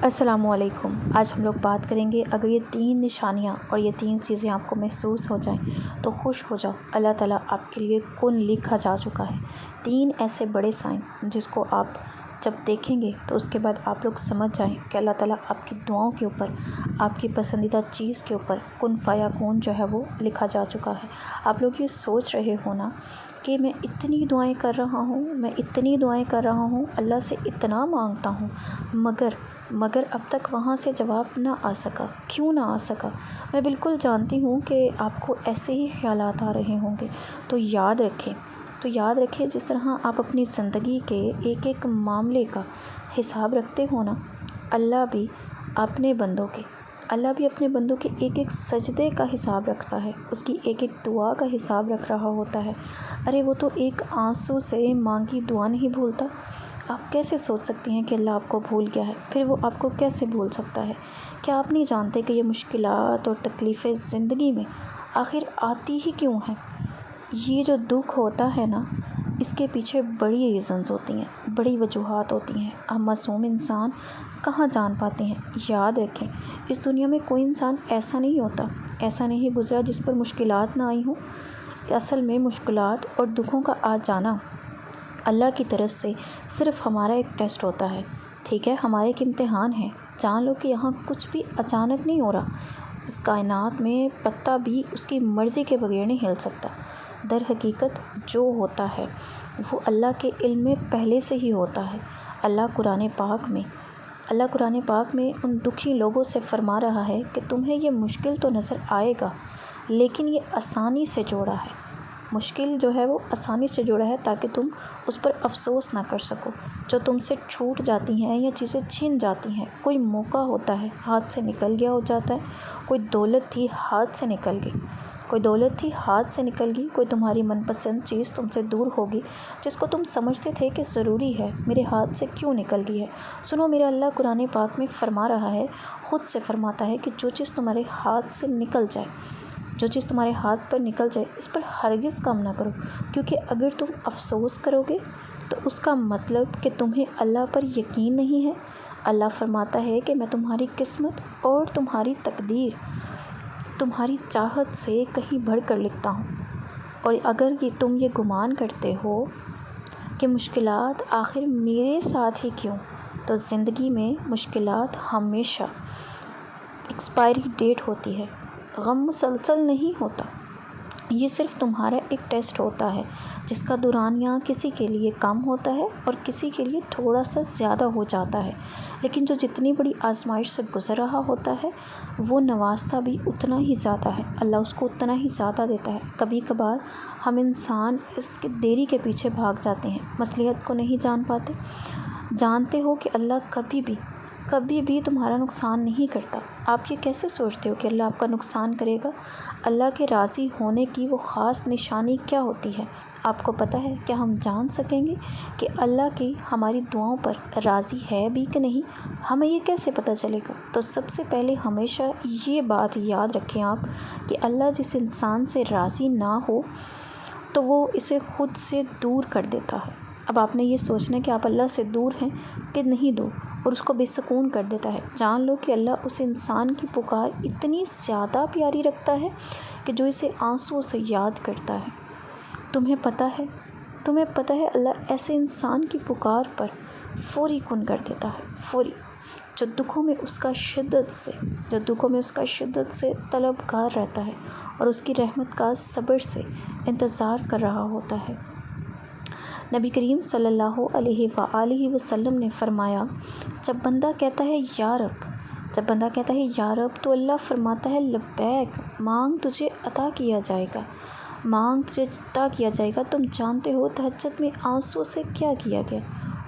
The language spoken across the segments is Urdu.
السلام علیکم۔ آج ہم لوگ بات کریں گے، اگر یہ 3 نشانیاں اور یہ 3 چیزیں آپ کو محسوس ہو جائیں تو خوش ہو جاؤ، اللہ تعالیٰ آپ کے لیے کن لکھا جا چکا ہے۔ 3 ایسے بڑے سائن جس کو آپ جب دیکھیں گے تو اس کے بعد آپ لوگ سمجھ جائیں کہ اللہ تعالیٰ آپ کی دعاؤں کے اوپر، آپ کی پسندیدہ چیز کے اوپر کن فیکون جو ہے وہ لکھا جا چکا ہے۔ آپ لوگ یہ سوچ رہے ہو نا کہ میں اتنی دعائیں کر رہا ہوں، میں اتنی دعائیں کر رہا ہوں، اللہ سے اتنا مانگتا ہوں، مگر اب تک وہاں سے جواب نہ آ سکا۔ کیوں نہ آ سکا؟ میں بالکل جانتی ہوں کہ آپ کو ایسے ہی خیالات آ رہے ہوں گے۔ تو یاد رکھیں جس طرح آپ اپنی زندگی کے ایک ایک معاملے کا حساب رکھتے ہو نا، اللہ بھی اپنے بندوں کے ایک ایک سجدے کا حساب رکھتا ہے، اس کی ایک ایک دعا کا حساب رکھ رہا ہوتا ہے۔ ارے وہ تو ایک آنسو سے مانگی دعا نہیں بھولتا۔ آپ کیسے سوچ سکتی ہیں کہ اللہ آپ کو بھول گیا ہے؟ پھر وہ آپ کو کیسے بھول سکتا ہے؟ کیا آپ نہیں جانتے کہ یہ مشکلات اور تکلیفیں زندگی میں آخر آتی ہی کیوں ہیں؟ یہ جو دکھ ہوتا ہے نا، اس کے پیچھے بڑی ریزنز ہوتی ہیں، بڑی وجوہات ہوتی ہیں۔ ہم معصوم انسان کہاں جان پاتے ہیں؟ یاد رکھیں، اس دنیا میں کوئی انسان ایسا نہیں ہوتا، ایسا نہیں گزرا جس پر مشکلات نہ آئی ہوں۔ اصل میں مشکلات اور دکھوں کا آ جانا اللہ کی طرف سے صرف ہمارا ایک ٹیسٹ ہوتا ہے، ٹھیک ہے، ہمارا ایک امتحان ہے۔ جان لو کہ یہاں کچھ بھی اچانک نہیں ہو رہا، اس کائنات میں پتا بھی اس کی مرضی کے بغیر نہیں ہل سکتا۔ در حقیقت جو ہوتا ہے وہ اللہ کے علم میں پہلے سے ہی ہوتا ہے۔ اللہ قرآن پاک میں ان دکھی لوگوں سے فرما رہا ہے کہ تمہیں یہ مشکل تو نظر آئے گا، لیکن یہ آسانی سے جوڑا ہے۔ مشکل جو ہے وہ آسانی سے جوڑا ہے تاکہ تم اس پر افسوس نہ کر سکو۔ جو تم سے چھوٹ جاتی ہیں یا چیزیں چھن جاتی ہیں، کوئی موقع ہوتا ہے ہاتھ سے نکل گیا ہو جاتا ہے، کوئی دولت تھی ہاتھ سے نکل گئی، کوئی تمہاری من پسند چیز تم سے دور ہوگی جس کو تم سمجھتے تھے کہ ضروری ہے، میرے ہاتھ سے کیوں نکل گئی ہے۔ سنو، میرا اللہ قرآن پاک میں فرما رہا ہے، خود سے فرماتا ہے کہ جو چیز تمہارے ہاتھ سے نکل جائے، جو چیز تمہارے ہاتھ پر نکل جائے، اس پر ہرگز کام نہ کرو، کیونکہ اگر تم افسوس کرو گے تو اس کا مطلب کہ تمہیں اللہ پر یقین نہیں ہے۔ اللہ فرماتا ہے کہ میں تمہاری قسمت اور تمہاری تقدیر تمہاری چاہت سے کہیں بڑھ کر لکھتا ہوں، اور اگر تم یہ گمان کرتے ہو کہ مشکلات آخر میرے ساتھ ہی کیوں، تو زندگی میں مشکلات ہمیشہ ایکسپائری ڈیٹ ہوتی ہے، غم مسلسل نہیں ہوتا۔ یہ صرف تمہارا ایک ٹیسٹ ہوتا ہے جس کا دورانیہ کسی کے لیے کم ہوتا ہے اور کسی کے لیے تھوڑا سا زیادہ ہو جاتا ہے، لیکن جو جتنی بڑی آزمائش سے گزر رہا ہوتا ہے وہ نوازتا بھی اتنا ہی زیادہ ہے، اللہ اس کو اتنا ہی زیادہ دیتا ہے۔ کبھی کبھار ہم انسان اس کی دیری کے پیچھے بھاگ جاتے ہیں، مصلحت کو نہیں جان پاتے۔ جانتے ہو کہ اللہ کبھی بھی تمہارا نقصان نہیں کرتا۔ آپ یہ کیسے سوچتے ہو کہ اللہ آپ کا نقصان کرے گا؟ اللہ کے راضی ہونے کی وہ خاص نشانی کیا ہوتی ہے؟ آپ کو پتہ ہے؟ کیا ہم جان سکیں گے کہ اللہ کی ہماری دعاؤں پر راضی ہے بھی کہ نہیں؟ ہمیں یہ کیسے پتہ چلے گا؟ تو سب سے پہلے ہمیشہ یہ بات یاد رکھیں آپ کہ اللہ جس انسان سے راضی نہ ہو تو وہ اسے خود سے دور کر دیتا ہے۔ اب آپ نے یہ سوچنا کہ آپ اللہ سے دور ہیں کہ نہیں دور، اور اس کو بے سکون کر دیتا ہے۔ جان لو کہ اللہ اس انسان کی پکار اتنی زیادہ پیاری رکھتا ہے کہ جو اسے آنسوؤں سے یاد کرتا ہے۔ تمہیں پتہ ہے اللہ ایسے انسان کی پکار پر فوری کن کر دیتا ہے، فوری، جو دکھوں میں اس کا شدت سے طلبگار رہتا ہے اور اس کی رحمت کا صبر سے انتظار کر رہا ہوتا ہے۔ نبی کریم صلی اللہ علیہ وآلہ وسلم نے فرمایا، جب بندہ کہتا ہے یا رب تو اللہ فرماتا ہے لبیک، مانگ تجھے عطا کیا جائے گا۔ تم جانتے ہو تہجد میں آنسو سے کیا کیا گیا؟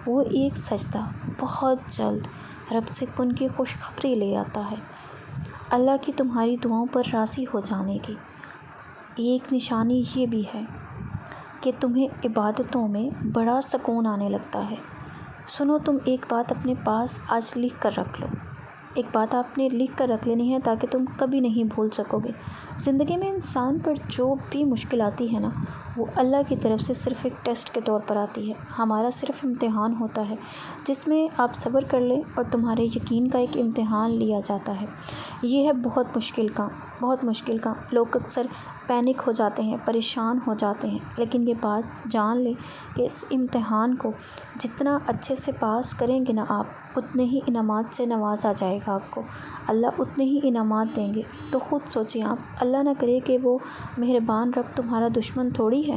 وہ ایک سجدہ بہت جلد رب سے کن کی خوشخبری لے آتا ہے۔ اللہ کی تمہاری دعاؤں پر راضی ہو جانے کی ایک نشانی یہ بھی ہے کہ تمہیں عبادتوں میں بڑا سکون آنے لگتا ہے۔ سنو، تم ایک بات اپنے پاس آج لکھ کر رکھ لو، ایک بات آپ نے لکھ کر رکھ لینی ہے تاکہ تم کبھی نہیں بھول سکو گے۔ زندگی میں انسان پر جو بھی مشکل آتی ہے نا، وہ اللہ کی طرف سے صرف ایک ٹیسٹ کے طور پر آتی ہے۔ ہمارا صرف امتحان ہوتا ہے جس میں آپ صبر کر لیں اور تمہارے یقین کا ایک امتحان لیا جاتا ہے۔ یہ ہے بہت مشکل کام، بہت مشکل کام۔ لوگ اکثر پینک ہو جاتے ہیں، پریشان ہو جاتے ہیں، لیکن یہ بات جان لیں کہ اس امتحان کو جتنا اچھے سے پاس کریں گے نا آپ، اتنے ہی انعامات سے نوازا جائے گا آپ کو۔ اللہ اتنے ہی انعامات دیں گے۔ تو خود سوچیں آپ، اللہ نہ کرے کہ وہ مہربان رب تمہارا دشمن تھوڑی ہے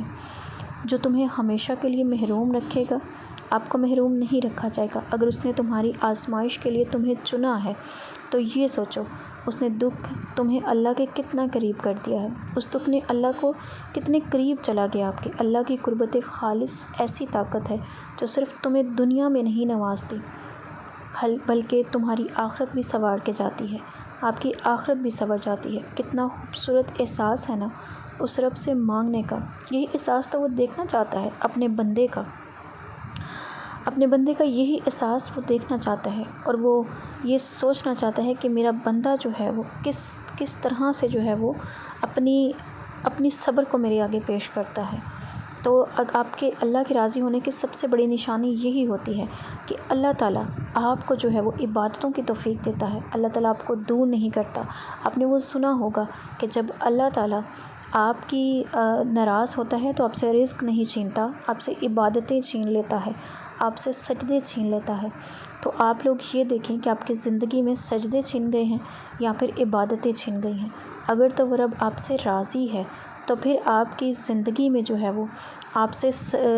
جو تمہیں ہمیشہ کے لیے محروم رکھے گا۔ آپ کو محروم نہیں رکھا جائے گا۔ اگر اس نے تمہاری آزمائش کے لیے تمہیں چنا ہے تو یہ سوچو اس نے دکھ تمہیں اللہ کے کتنا قریب کر دیا ہے۔ اس دکھ نے اللہ کو کتنے قریب چلا گیا آپ کے۔ اللہ کی قربت خالص ایسی طاقت ہے جو صرف تمہیں دنیا میں نہیں نوازتی بلکہ تمہاری آخرت بھی سنوار کے جاتی ہے۔ آپ کی آخرت بھی سنور جاتی ہے۔ کتنا خوبصورت احساس ہے نا اس رب سے مانگنے کا۔ یہی احساس تو وہ دیکھنا چاہتا ہے اپنے بندے کا یہی احساس وہ دیکھنا چاہتا ہے، اور وہ یہ سوچنا چاہتا ہے کہ میرا بندہ جو ہے وہ کس طرح سے جو ہے وہ اپنی صبر کو میرے آگے پیش کرتا ہے۔ تو آپ کے اللہ کے راضی ہونے کی سب سے بڑی نشانی یہی ہوتی ہے کہ اللہ تعالیٰ آپ کو جو ہے وہ عبادتوں کی توفیق دیتا ہے۔ اللہ تعالیٰ آپ کو دور نہیں کرتا۔ آپ نے وہ سنا ہوگا کہ جب اللہ تعالیٰ آپ کی ناراض ہوتا ہے تو آپ سے رزق نہیں چھینتا، آپ سے عبادتیں چھین لیتا ہے، آپ سے سجدے چھین لیتا ہے۔ تو آپ لوگ یہ دیکھیں کہ آپ کی زندگی میں سجدے چھن گئے ہیں یا پھر عبادتیں چھن گئی ہیں۔ اگر تو وہ رب آپ سے راضی ہے تو پھر آپ کی زندگی میں جو ہے وہ آپ سے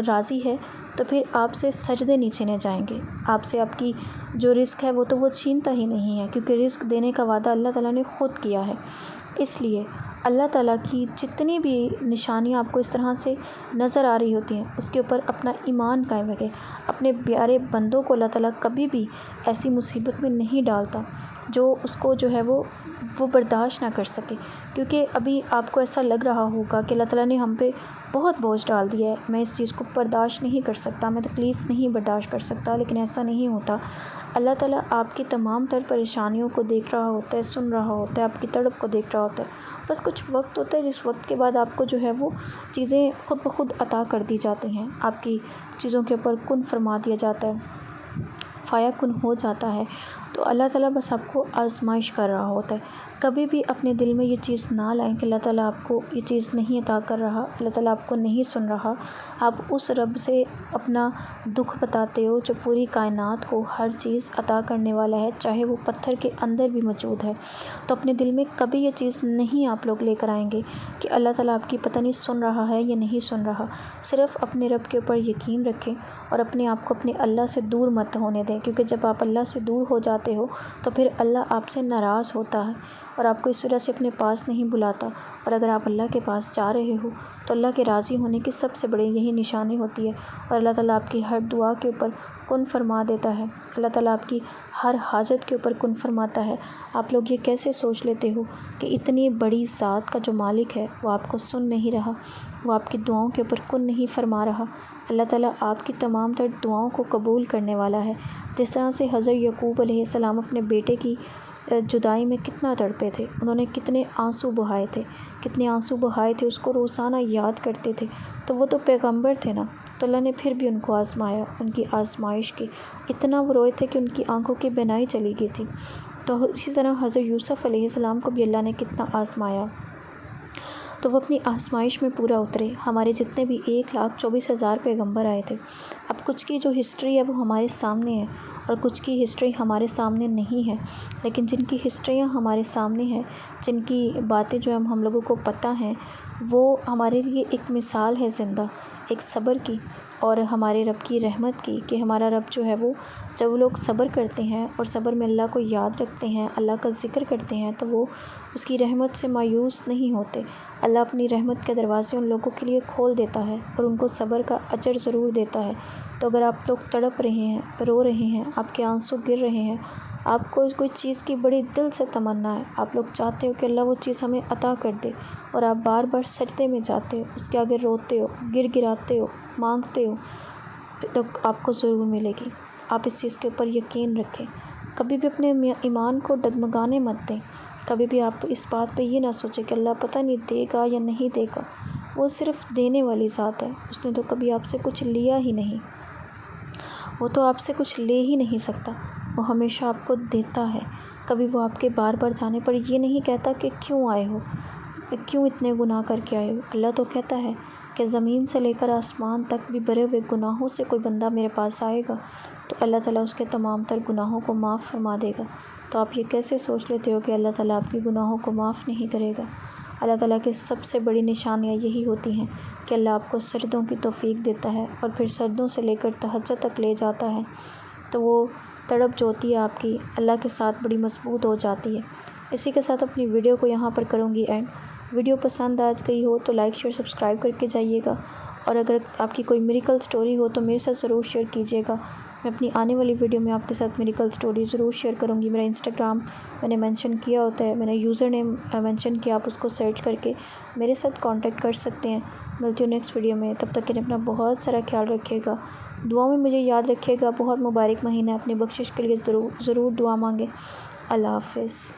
راضی ہے تو پھر آپ سے سجدے نہیں چھینے جائیں گے۔ آپ سے آپ کی جو رزق ہے وہ تو وہ چھینتا ہی نہیں ہے، کیونکہ رزق دینے کا وعدہ اللہ تعالیٰ نے خود کیا ہے۔ اس لیے اللہ تعالیٰ کی جتنی بھی نشانیاں آپ کو اس طرح سے نظر آ رہی ہوتی ہیں، اس کے اوپر اپنا ایمان قائم رکھیں۔ اپنے پیارے بندوں کو اللہ تعالیٰ کبھی بھی ایسی مصیبت میں نہیں ڈالتا جو اس کو جو ہے وہ برداشت نہ کر سکے، کیونکہ ابھی آپ کو ایسا لگ رہا ہوگا کہ اللہ تعالیٰ نے ہم پہ بہت بوجھ ڈال دیا ہے، میں اس چیز کو برداشت نہیں کر سکتا، میں تکلیف نہیں برداشت کر سکتا، لیکن ایسا نہیں ہوتا۔ اللہ تعالیٰ آپ کی تمام تر پریشانیوں کو دیکھ رہا ہوتا ہے، سن رہا ہوتا ہے، آپ کی تڑپ کو دیکھ رہا ہوتا ہے۔ بس کچھ وقت ہوتا ہے جس وقت کے بعد آپ کو جو ہے وہ چیزیں خود بخود عطا کر دی جاتی ہیں، آپ کی چیزوں کے اوپر کن فرما دیا جاتا ہے، فایا کن ہو جاتا ہے۔ تو اللہ تعالیٰ بس آپ کو آزمائش کر رہا ہوتا ہے۔ کبھی بھی اپنے دل میں یہ چیز نہ لائیں کہ اللہ تعالیٰ آپ کو یہ چیز نہیں عطا کر رہا، اللہ تعالیٰ آپ کو نہیں سن رہا۔ آپ اس رب سے اپنا دکھ بتاتے ہو جو پوری کائنات کو ہر چیز عطا کرنے والا ہے، چاہے وہ پتھر کے اندر بھی موجود ہے۔ تو اپنے دل میں کبھی یہ چیز نہیں آپ لوگ لے کر آئیں گے کہ اللہ تعالیٰ آپ کی پتہ نہیں سن رہا ہے یا نہیں سن رہا۔ صرف اپنے رب کے اوپر یقین رکھیں اور اپنے آپ کو اپنے اللہ سے دور مت ہونے دیں، کیونکہ جب آپ اللہ سے دور ہو جاتے ہو تو پھر اللہ آپ سے ناراض ہوتا ہے اور آپ کو اس وجہ سے اپنے پاس نہیں بلاتا۔ اور اگر آپ اللہ کے پاس جا رہے ہو تو اللہ کے راضی ہونے کی سب سے بڑی یہی نشانی ہوتی ہے، اور اللہ تعالیٰ آپ کی ہر دعا کے اوپر کن فرما دیتا ہے، اللہ تعالیٰ آپ کی ہر حاجت کے اوپر کن فرماتا ہے۔ آپ لوگ یہ کیسے سوچ لیتے ہو کہ اتنی بڑی ذات کا جو مالک ہے وہ آپ کو سن نہیں رہا، وہ آپ کی دعاؤں کے اوپر کن نہیں فرما رہا؟ اللہ تعالیٰ آپ کی تمام تر دعاؤں کو قبول کرنے والا ہے۔ جس طرح سے حضرت یعقوب علیہ السلام اپنے بیٹے کی جدائی میں کتنا تڑپے تھے، انہوں نے کتنے آنسو بہائے تھے، اس کو روزانہ یاد کرتے تھے۔ تو وہ تو پیغمبر تھے نا، تو اللہ نے پھر بھی ان کو آزمایا، ان کی آزمائش کی۔ اتنا وہ روئے تھے کہ ان کی آنکھوں کی بینائی چلی گئی تھی۔ تو اسی طرح حضرت یوسف علیہ السلام کو بھی اللہ نے کتنا آزمایا، تو وہ اپنی آزمائش میں پورا اترے۔ ہمارے جتنے بھی 1,24,000 پیغمبر آئے تھے، اب کچھ کی جو ہسٹری ہے وہ ہمارے سامنے ہے اور کچھ کی ہسٹری ہمارے سامنے نہیں ہے، لیکن جن کی ہسٹریاں ہمارے سامنے ہیں، جن کی باتیں جو ہم لوگوں کو پتہ ہیں، وہ ہمارے لیے ایک مثال ہے زندہ، ایک صبر کی اور ہمارے رب کی رحمت کی، کہ ہمارا رب جو ہے وہ جب وہ لوگ صبر کرتے ہیں اور صبر میں اللہ کو یاد رکھتے ہیں، اللہ کا ذکر کرتے ہیں، تو وہ اس کی رحمت سے مایوس نہیں ہوتے۔ اللہ اپنی رحمت کے دروازے ان لوگوں کے لیے کھول دیتا ہے اور ان کو صبر کا اجر ضرور دیتا ہے۔ تو اگر آپ لوگ تڑپ رہے ہیں، رو رہے ہیں، آپ کے آنسو گر رہے ہیں، آپ کو کوئی چیز کی بڑی دل سے تمنا ہے، آپ لوگ چاہتے ہو کہ اللہ وہ چیز ہمیں عطا کر دے، اور آپ بار بار سجدے میں جاتے ہو، اس کے آگے روتے ہو، گراتے ہو، مانگتے ہو، تو آپ کو ضرور ملے گی۔ آپ اس چیز کے اوپر یقین رکھیں۔ کبھی بھی اپنے ایمان کو ڈگمگانے مت دیں۔ کبھی بھی آپ اس بات پہ یہ نہ سوچیں کہ اللہ پتہ نہیں دے گا یا نہیں دے گا۔ وہ صرف دینے والی ذات ہے، اس نے تو کبھی آپ سے کچھ لیا ہی نہیں، وہ تو آپ سے کچھ لے ہی نہیں سکتا، وہ ہمیشہ آپ کو دیتا ہے۔ کبھی وہ آپ کے بار بار جانے پر یہ نہیں کہتا کہ کیوں آئے ہو، کیوں اتنے گناہ کر کے آئے ہو۔ اللہ تو کہتا ہے کہ زمین سے لے کر آسمان تک بھی بھرے ہوئے گناہوں سے کوئی بندہ میرے پاس آئے گا تو اللہ تعالیٰ اس کے تمام تر گناہوں کو معاف فرما دے گا۔ تو آپ یہ کیسے سوچ لیتے ہو کہ اللہ تعالیٰ آپ کے گناہوں کو معاف نہیں کرے گا؟ اللہ تعالیٰ کی سب سے بڑی نشانیاں یہی ہوتی ہیں کہ اللہ آپ کو سجدوں کی توفیق دیتا ہے اور پھر سجدوں سے لے کر تہجد تک لے جاتا ہے، تو وہ تڑپ جو ہوتی ہے آپ کی اللہ کے ساتھ بڑی مضبوط ہو جاتی ہے۔ اسی کے ساتھ اپنی ویڈیو کو یہاں پر کروں گی اینڈ۔ ویڈیو پسند آ گئی ہو تو لائک شیئر سبسکرائب کر کے جائیے گا، اور اگر آپ کی کوئی میریکل سٹوری ہو تو میرے ساتھ ضرور شیئر کیجیے گا۔ میں اپنی آنے والی ویڈیو میں آپ کے ساتھ میریکل سٹوری ضرور شیئر کروں گی۔ میرا انسٹاگرام میں نے مینشن کیا ہوتا ہے، میں نے یوزر نیم مینشن کیا، آپ اس کو سرچ کر کے میرے ساتھ کانٹیکٹ کر سکتے ہیں۔ ملتی ہوں نیکسٹ ویڈیو میں، تب تک کے لیے اپنا بہت سارا خیال رکھیے گا، دعاؤں میں مجھے یاد رکھیے گا۔ بہت مبارک مہینہ ہے، اپنی بخشش کے لیے ضرور دعا مانگیں۔ اللہ حافظ۔